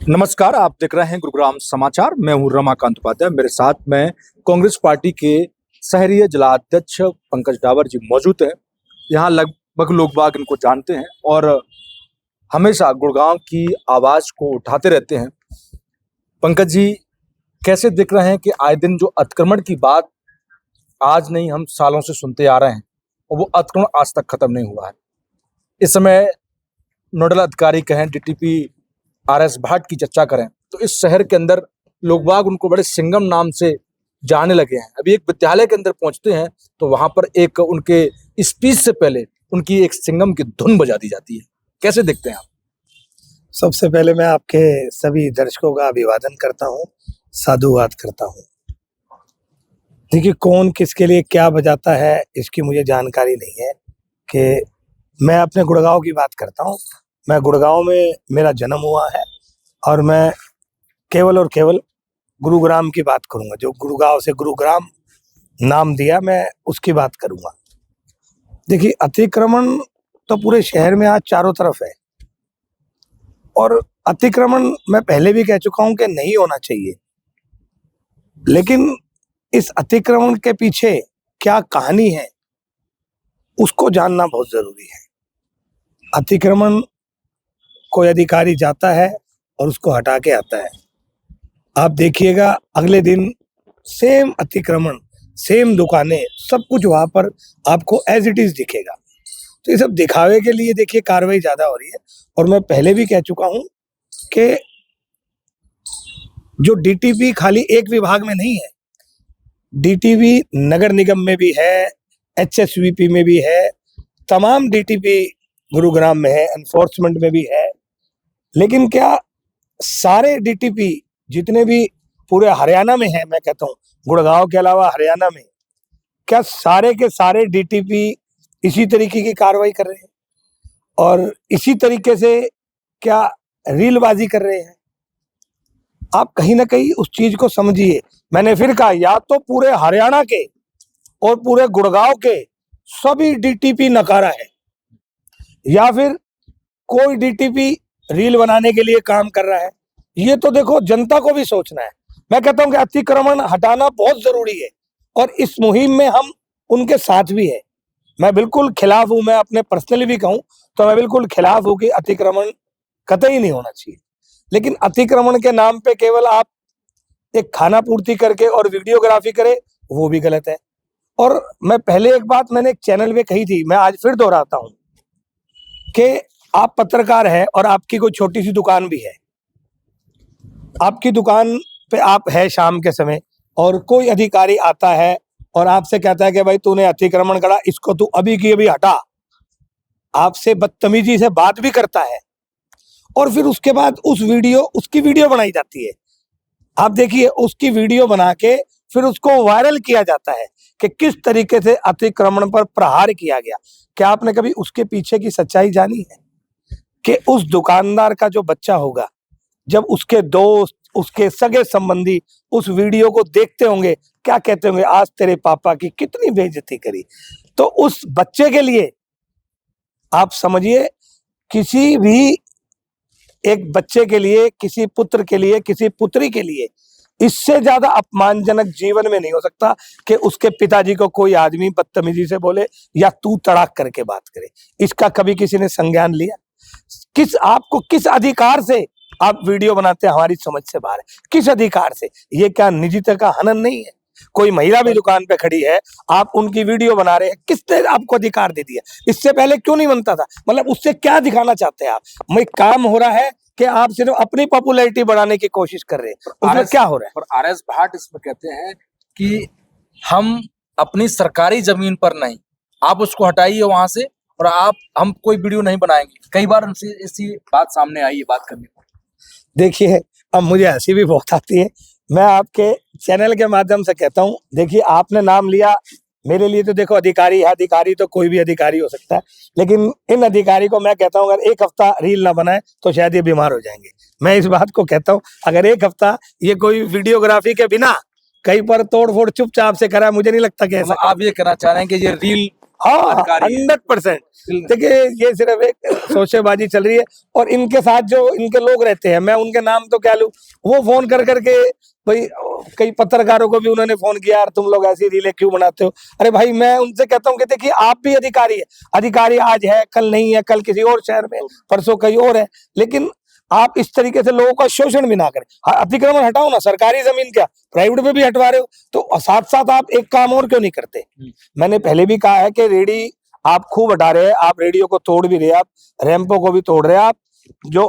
नमस्कार, आप देख रहे हैं गुरुग्राम समाचार। मैं हूं रमाकांत उपाध्याय। मेरे साथ में कांग्रेस पार्टी के शहरीय जिलाध्यक्ष पंकज डावर जी मौजूद हैं। यहाँ लगभग लोग बाग इनको जानते हैं और हमेशा गुड़गांव की आवाज को उठाते रहते हैं। पंकज जी, कैसे दिख रहे हैं कि आए दिन जो अतिक्रमण की बात आज नहीं हम सालों से सुनते आ रहे हैं और वो अतिक्रमण आज तक खत्म नहीं हुआ है। इस समय नोडल अधिकारी कहें, डीटीपी आरएस भाट की चर्चा करें तो इस शहर के अंदर लोग बाग उनको बड़े सिंघम नाम से जाने लगे हैं। अभी एक विद्यालय के अंदर पहुंचते हैं तो वहां पर एक उनके स्पीच से पहले उनकी एक सिंघम की धुन बजा दी जाती है। कैसे देखते हैं आप? सबसे पहले मैं आपके सभी दर्शकों का अभिवादन करता हूँ, साधुवाद करता हूँ। देखिए, कौन किसके लिए क्या बजाता है इसकी मुझे जानकारी नहीं है। कि मैं अपने गुड़गांव की बात करता हूँ। मैं गुड़गांव में मेरा जन्म हुआ है और मैं केवल और केवल गुरुग्राम की बात करूंगा। जो गुड़गांव से गुरुग्राम नाम दिया, मैं उसकी बात करूंगा। देखिए, अतिक्रमण तो पूरे शहर में आज चारों तरफ है और अतिक्रमण मैं पहले भी कह चुका हूं कि नहीं होना चाहिए, लेकिन इस अतिक्रमण के पीछे क्या कहानी है उसको जानना बहुत जरूरी है। अतिक्रमण कोई अधिकारी जाता है और उसको हटा के आता है। आप देखिएगा, अगले दिन सेम अतिक्रमण, सेम दुकानें, सब कुछ वहां पर आपको एज इट इज दिखेगा। तो ये सब दिखावे के लिए देखिए कार्रवाई ज्यादा हो रही है। और मैं पहले भी कह चुका हूं कि जो डीटीपी खाली एक विभाग में नहीं है, डीटीपी नगर निगम में भी है, एचएसवीपी में भी है, तमाम डीटीपी गुरुग्राम में है, एनफोर्समेंट में भी है। लेकिन क्या सारे डीटीपी जितने भी पूरे हरियाणा में है, मैं कहता हूँ गुड़गांव के अलावा हरियाणा में, क्या सारे के सारे डीटीपी इसी तरीके की कार्रवाई कर रहे हैं और इसी तरीके से क्या रीलबाजी कर रहे हैं? आप कहीं ना कहीं उस चीज को समझिए। मैंने फिर कहा, या तो पूरे हरियाणा के और पूरे गुड़गांव के सभी डीटीपी नकारा है, या फिर कोई डीटीपी रील बनाने के लिए काम कर रहा है। ये तो देखो, जनता को भी सोचना है। मैं कहता हूं कि अतिक्रमण हटाना बहुत जरूरी है और इस मुहिम में हम उनके साथ भी है। मैं बिल्कुल खिलाफ हूं। मैं अपने पर्सनली भी कहूं तो मैं बिल्कुल खिलाफ हूं कि अतिक्रमण कतई नहीं होना चाहिए। लेकिन अतिक्रमण के नाम पे केवल आप एक खाना पूर्ति करके और वीडियोग्राफी करें, वो भी गलत है। और मैं पहले एक बात मैंने एक चैनल पे कही थी, मैं आज फिर दोहराता हूं कि आप पत्रकार हैं और आपकी कोई छोटी सी दुकान भी है। आपकी दुकान पे आप है शाम के समय और कोई अधिकारी आता है और आपसे कहता है कि भाई तूने अतिक्रमण करा, इसको तू अभी की अभी हटा। आपसे बदतमीजी से बात भी करता है और फिर उसके बाद उसकी वीडियो बनाई जाती है। आप देखिए, उसकी वीडियो बना के फिर उसको वायरल किया जाता है कि किस तरीके से अतिक्रमण पर प्रहार किया गया। क्या आपने कभी उसके पीछे की सच्चाई जानी है? कि उस दुकानदार का जो बच्चा होगा, जब उसके दोस्त, उसके सगे संबंधी उस वीडियो को देखते होंगे, क्या कहते होंगे, आज तेरे पापा की कितनी बेइज्जती करी। तो उस बच्चे के लिए आप समझिए, किसी भी एक बच्चे के लिए, किसी पुत्र के लिए, किसी पुत्री के लिए इससे ज्यादा अपमानजनक जीवन में नहीं हो सकता कि उसके पिताजी को कोई आदमी बदतमीजी से बोले या तू तड़ाक करके बात करे। इसका कभी किसी ने संज्ञान लिया? आपको किस अधिकार से आप वीडियो बनाते हैं, हमारी समझ से बाहर है। किस अधिकार से? ये क्या निजता का हनन नहीं है? कोई महिला भी दुकान पे खड़ी है, आप उनकी वीडियो बना रहे हैं, किसने आपको अधिकार दे दिया? इससे पहले क्यों नहीं बनता था? मतलब उससे क्या दिखाना चाहते हैं आप? मैं काम हो रहा है कि आप सिर्फ अपनी पॉपुलैरिटी बढ़ाने की कोशिश कर रहे हैं, उसमें क्या हो रहा है? और आरएस भाट इसमें कहते हैं कि हम अपनी सरकारी जमीन पर नहीं, आप उसको हटाइए वहां से और हम कोई वीडियो नहीं बनाएंगे। कई बार उनसे इसी बात सामने आई है बात करने को। देखिए, अब मुझे हंसी भी बहुत आती है। मैं आपके चैनल के माध्यम से कहता हूँ, देखिए आपने नाम लिया, मेरे लिए तो देखो अधिकारी है, अधिकारी तो कोई भी अधिकारी हो सकता है, लेकिन इन अधिकारी को मैं कहता हूँ अगर एक हफ्ता रील ना बनाए तो शायद ये बीमार हो जाएंगे। मैं इस बात को कहता हूँ, अगर एक हफ्ता ये कोई वीडियोग्राफी के बिना कहीं पर तोड़ फोड़ चुपचाप से करा, मुझे नहीं लगता कि ऐसा। आप ये कहना चाह रहे हैं कि ये रील हाँ, अधिकारी हैं। 100%। देखिए ये सिर्फ एक शोशेबाजी चल रही है, और इनके साथ जो इनके लोग रहते हैं, मैं उनके नाम तो क्या लूं, वो फोन कर करके भाई, कई पत्रकारों को भी उन्होंने फोन किया, यार तुम लोग ऐसी रीलें क्यों बनाते हो। अरे भाई मैं उनसे कहता हूँ कि देखिए आप भी अधिकारी है, अधिकारी आज है कल नहीं है, कल किसी और शहर में, परसों कहीं और है, लेकिन आप इस तरीके से लोगों का शोषण भी ना करें। हाँ, अतिक्रमण हटाओ ना, सरकारी जमीन क्या प्राइवेट में भी हटवा रहे हो, तो साथ साथ आप एक काम और क्यों नहीं करते। मैंने पहले भी कहा है कि रेडी आप खूब हटा रहे हैं, आप रेडियो को तोड़ भी रहे हैं, आप रैंपों को भी तोड़ रहे हैं, आप जो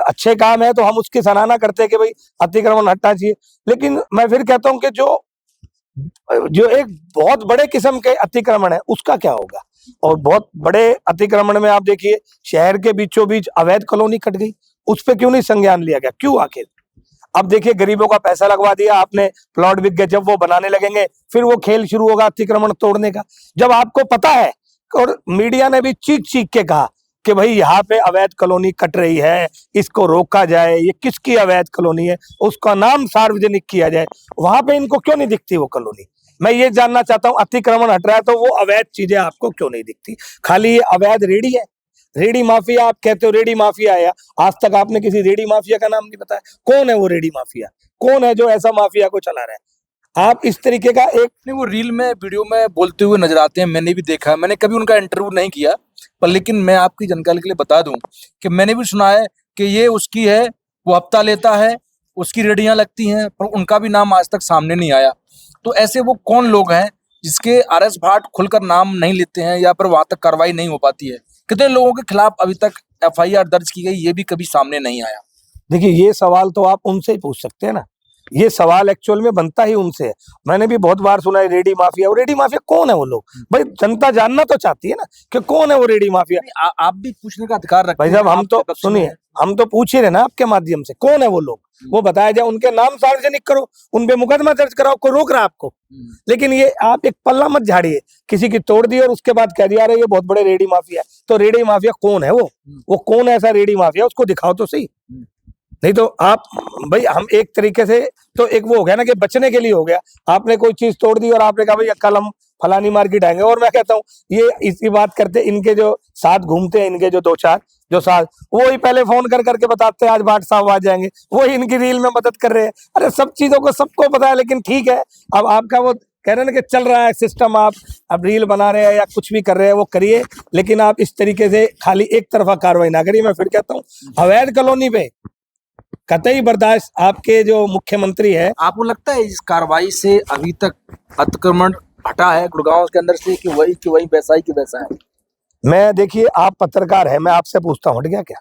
अच्छे काम है तो हम उसकी सराहना करते हैं कि भाई अतिक्रमण हटना चाहिए। लेकिन मैं फिर कहता हूं कि जो जो एक बहुत बड़े किस्म के अतिक्रमण है उसका क्या होगा। और बहुत बड़े अतिक्रमण में आप देखिए शहर के बीचों बीच अवैध कॉलोनी कट गई, उस पर क्यों नहीं संज्ञान लिया गया, क्यों आखिर। अब देखिए गरीबों का पैसा लगवा दिया आपने, प्लॉट बिक गए, जब वो बनाने लगेंगे फिर वो खेल शुरू होगा अतिक्रमण तोड़ने का। जब आपको पता है, और मीडिया ने भी चीख चीख के कहा कि भाई यहाँ पे अवैध कॉलोनी कट रही है, इसको रोका जाए, ये किसकी अवैध कॉलोनी है, उसका नाम सार्वजनिक किया जाए, वहां पे इनको क्यों नहीं दिखती वो कॉलोनी। मैं ये जानना चाहता हूँ, अतिक्रमण हट रहा है तो वो अवैध चीजें आपको क्यों नहीं दिखती। खाली ये अवैध रेडी है, रेडी माफिया आप कहते हो, रेडी माफिया आया, आज तक आपने किसी रेडी माफिया का नाम नहीं बताया। कौन है वो रेडी माफिया, कौन है जो ऐसा माफिया को चला रहा है। आप इस तरीके का एक नहीं, वो रील में वीडियो में बोलते हुए नजर आते हैं, मैंने भी देखा है, मैंने कभी उनका इंटरव्यू नहीं किया, पर लेकिन मैं आपकी जानकारी के लिए बता दूं कि मैंने भी सुना है कि ये उसकी है, वो हफ्ता लेता है, उसकी रेडियां लगती हैं, पर उनका भी नाम आज तक सामने नहीं आया। तो ऐसे वो कौन लोग हैं जिसके आरएस भाट खुलकर नाम नहीं लेते हैं या पर वहां तक कार्रवाई नहीं हो पाती है। कितने लोगों के खिलाफ अभी तक एफआईआर दर्ज की गई, ये भी कभी सामने नहीं आया। देखिए ये सवाल तो आप उनसे ही पूछ सकते हैं ना, ये सवाल एक्चुअल में बनता ही उनसे है। मैंने भी बहुत बार सुना है रेडी माफिया, वो रेडी माफिया कौन है वो लोग, भाई जनता जानना तो चाहती है ना कि कौन है वो रेडी माफिया। आप भी पूछने का अधिकार रखते भाई हैं। साहब हम आप तो विपक्ष में सुनिए, हैं। हम तो पूछ ही रहे ना आपके माध्यम से, कौन है वो लोग, वो बताया जाए, उनके नाम सार्वजनिक करो, उन पे मुकदमा दर्ज कराओ, कोई रोक रहा आपको। लेकिन ये आप एक पल्ला मत झाड़िए, किसी की तोड़ दी और उसके बाद कह दिया रहे ये बहुत बड़े रेडी माफिया है। तो रेडी माफिया कौन है वो कौन है ऐसा रेडी माफिया, उसको दिखाओ तो सही। नहीं तो आप भाई, हम एक तरीके से तो एक वो हो गया ना कि बचने के लिए हो गया, आपने कोई चीज तोड़ दी और आपने कहा भाई कल हम फलानी मार्केट आएंगे। और मैं कहता हूँ ये इसी बात करते, इनके जो साथ घूमते हैं, इनके जो दो चार जो साथ, वो ही पहले फोन कर करके बताते हैं आज भाट साहब आ जाएंगे, वो ही इनकी रील में मदद कर रहे हैं। अरे सब चीजों को सबको पता है, लेकिन ठीक है, अब आपका वो कह रहे हैं ना कि चल रहा है सिस्टम, आप अब रील बना रहे हैं या कुछ भी कर रहे हैं वो करिए, लेकिन आप इस तरीके से खाली एक तरफा कार्रवाई ना करिए। मैं फिर कहता हूँ अवैध कॉलोनी पे कतई बर्दाश्त, आपके जो मुख्यमंत्री है। आपको लगता है इस कार्रवाई से अभी तक अतिक्रमण हटा है गुड़गांव के अंदर से कि वही वैसा ही कि वैसा है। मैं देखिए आप पत्रकार है, मैं आपसे पूछता हूँ हट गया क्या,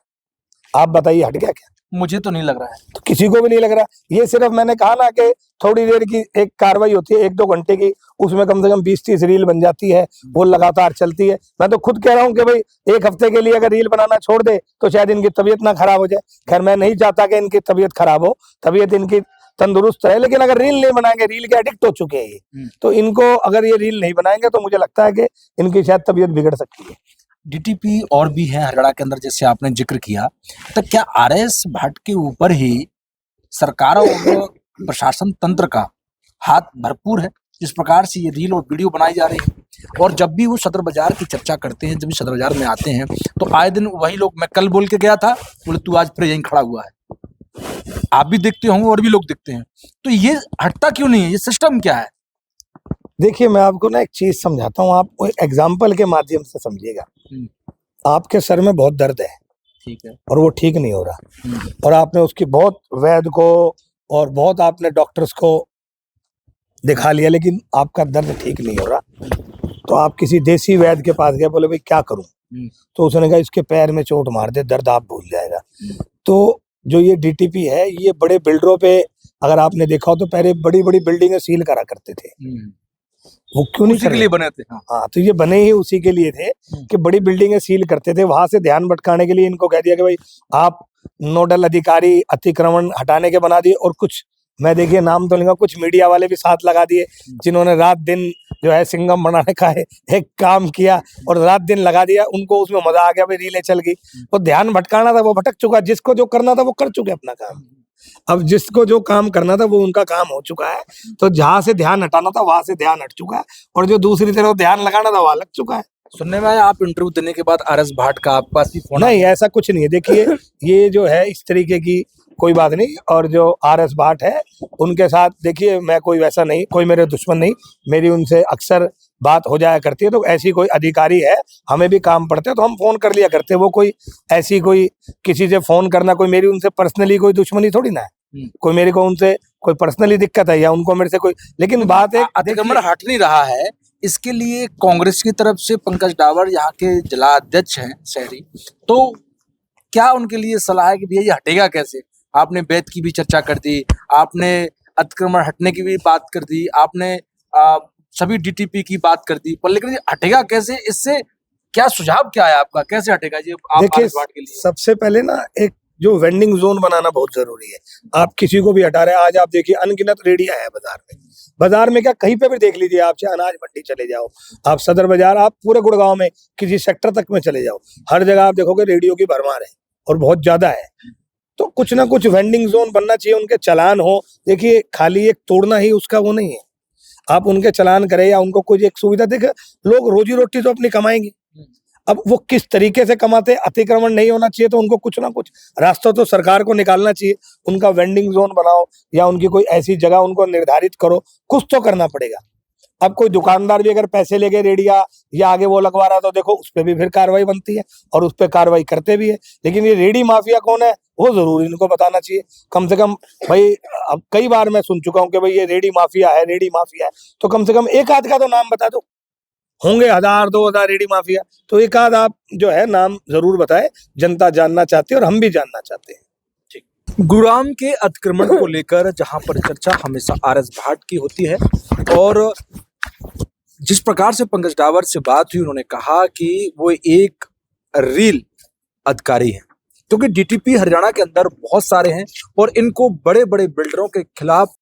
आप बताइए हट गया क्या। मुझे तो नहीं लग रहा है। तो किसी को भी नहीं लग रहा। ये सिर्फ मैंने कहा ना कि थोड़ी देर की एक कार्रवाई होती है, 1-2 घंटे की, उसमें कम से कम 20-30 रील बन जाती है, वो लगातार चलती है। मैं तो खुद कह रहा हूँ कि भाई एक हफ्ते के लिए अगर रील बनाना छोड़ दे तो शायद इनकी तबीयत ना खराब हो जाए। खैर मैं नहीं चाहता कि इनकी तबीयत खराब हो, तबीयत इनकी तंदुरुस्त है, लेकिन अगर रील नहीं बनाएंगे, रील के एडिक्ट हो चुके हैं ये, तो इनको अगर ये रील नहीं बनाएंगे तो मुझे लगता है कि इनकी शायद तबीयत बिगड़ सकती है। डीटीपी और भी है हरियाणा के अंदर, जैसे आपने जिक्र किया, तो क्या आरएस भाट के ऊपर ही सरकार और प्रशासन तंत्र का हाथ भरपूर है जिस प्रकार से ये रील और वीडियो बनाई जा रही है। और जब भी वो सदर बाजार की चर्चा करते हैं, जब भी सदर बाजार में आते हैं तो आए दिन वही लोग, मैं कल बोल के गया था, बोले तू आज फिर यहीं खड़ा हुआ है। आप भी देखते होंगे और भी लोग देखते हैं, तो ये हटता क्यों नहीं है, ये सिस्टम क्या है। देखिए मैं आपको ना एक चीज समझाता हूँ, आप एग्जाम्पल के माध्यम से समझिएगा। आपके सर में बहुत दर्द है, ठीक है, और वो ठीक नहीं हो रहा, और आपने उसकी बहुत वैद्य को और बहुत आपने डॉक्टर्स को दिखा लिया, लेकिन आपका दर्द ठीक नहीं हो रहा। तो आप किसी देसी वैद्य के पास गए, बोले भाई क्या करूं, तो उसने कहा इसके पैर में चोट मार दे, दर्द आप भूल जाएगा। तो जो ये डीटीपी है, ये बड़े बिल्डरों पे, अगर आपने देखा हो तो पहले बड़ी बड़ी बिल्डिंगें सील करा करते थे, वो क्यों नहीं उसी के लिए बने थे। हाँ, तो ये बने ही उसी के लिए थे कि बड़ी बिल्डिंगें सील करते थे। वहां से ध्यान भटकाने के लिए इनको कह दिया कि भाई आप नोडल अधिकारी अतिक्रमण हटाने के बना दिए, और कुछ मैं देखिए नाम तो लूंगा, कुछ मीडिया वाले भी साथ लगा दिए जिन्होंने रात दिन जो है सिंघम बनाने का एक काम किया और रात दिन लगा दिया। उनको उसमें मजा आ गया, भाई रीलें चल गई। तो ध्यान भटकाना था वो भटक चुका, जिसको जो करना था वो कर चुके अपना काम। अब जिसको जो काम करना था वो उनका काम हो चुका है, तो जहां से ध्यान हटाना था वहां से ध्यान हट चुका है, और जो दूसरी तरफ ध्यान लगाना था वहां लग चुका है। सुनने में आया आप इंटरव्यू देने के बाद आर एस भाट का आपके पास भी फोन नहीं, ऐसा कुछ नहीं है। देखिए, ये जो है इस तरीके की कोई बात नहीं। और जो आर.एस. भाट है, उनके साथ देखिए मैं कोई वैसा नहीं, कोई मेरे दुश्मन नहीं, मेरी उनसे अक्सर बात हो जाया करती है। तो ऐसी कोई अधिकारी है, हमें भी काम पड़ते हैं तो हम फोन कर लिया करते हैं। वो कोई ऐसी कोई किसी से फोन करना, कोई मेरी उनसे पर्सनली कोई दुश्मनी थोड़ी ना है। कोई मेरे को उनसे कोई पर्सनली दिक्कत है या उनको मेरे से कोई, लेकिन बात है अतिक्रमण हट नहीं रहा है, इसके लिए कांग्रेस की तरफ से पंकज डावर यहाँ के जिला अध्यक्ष हैं शहरी, तो क्या उनके लिए सलाह है कि भैया ये हटेगा कैसे? आपने बैत की भी चर्चा कर दी, आपने अतिक्रमण हटने की भी बात कर दी, आपने सभी डीटीपी की बात कर दी, पर लेकिन ये हटेगा कैसे? इससे क्या सुझाव क्या है आपका, कैसे हटेगा ये आप देखिए, आर.एस. भाट के लिए? सबसे पहले ना एक जो वेंडिंग जोन बनाना बहुत जरूरी है। आप किसी को भी हटा रहे हैं, आज आप देखिए अनगिनत रेडियां हैं बाजार में क्या कहीं पे भी देख लीजिए, आप चाहे अनाज मंडी चले जाओ, आप सदर बाजार, आप पूरे गुड़गांव में किसी सेक्टर तक में चले जाओ, हर जगह आप देखोगे रेडियो की भरमार है और बहुत ज्यादा है। तो कुछ ना कुछ वेंडिंग जोन बनना चाहिए, उनके चालान हो। देखिए, खाली एक तोड़ना ही उसका वो नहीं है, आप उनके चालान करें या उनको कोई एक सुविधा देखे। लोग रोजी रोटी तो अपनी कमाएंगे, अब वो किस तरीके से कमाते हैं, अतिक्रमण नहीं होना चाहिए तो उनको कुछ ना कुछ रास्ता तो सरकार को निकालना चाहिए। उनका वेंडिंग जोन बनाओ या उनकी कोई ऐसी जगह उनको निर्धारित करो, कुछ तो करना पड़ेगा। अब कोई दुकानदार भी अगर पैसे लेके रेडिया या आगे वो लगवा रहा तो देखो उस पर भी फिर कार्रवाई बनती है और उस पर कार्रवाई करते भी है। लेकिन ये रेडी माफिया कौन है वो जरूर इनको बताना चाहिए कम से कम। भाई, अब कई बार मैं सुन चुका हूँ कि भाई ये रेडी माफिया है, रेडी माफिया है, तो कम से कम एक आध का तो नाम बता दो। होंगे 1000 2000 रेडी माफिया, तो एक आध आप जो है नाम जरूर बताए, जनता जानना चाहती है और हम भी जानना चाहते हैं। गुरुग्राम के अतिक्रमण को लेकर जहां पर चर्चा हमेशा आर.एस. भाट की होती है, और जिस प्रकार से पंकज डावर से बात हुई, उन्होंने कहा कि वो एक रील अधिकारी हैं, क्योंकि डीटीपी हरियाणा के अंदर बहुत सारे हैं और इनको बड़े बड़े बिल्डरों के खिलाफ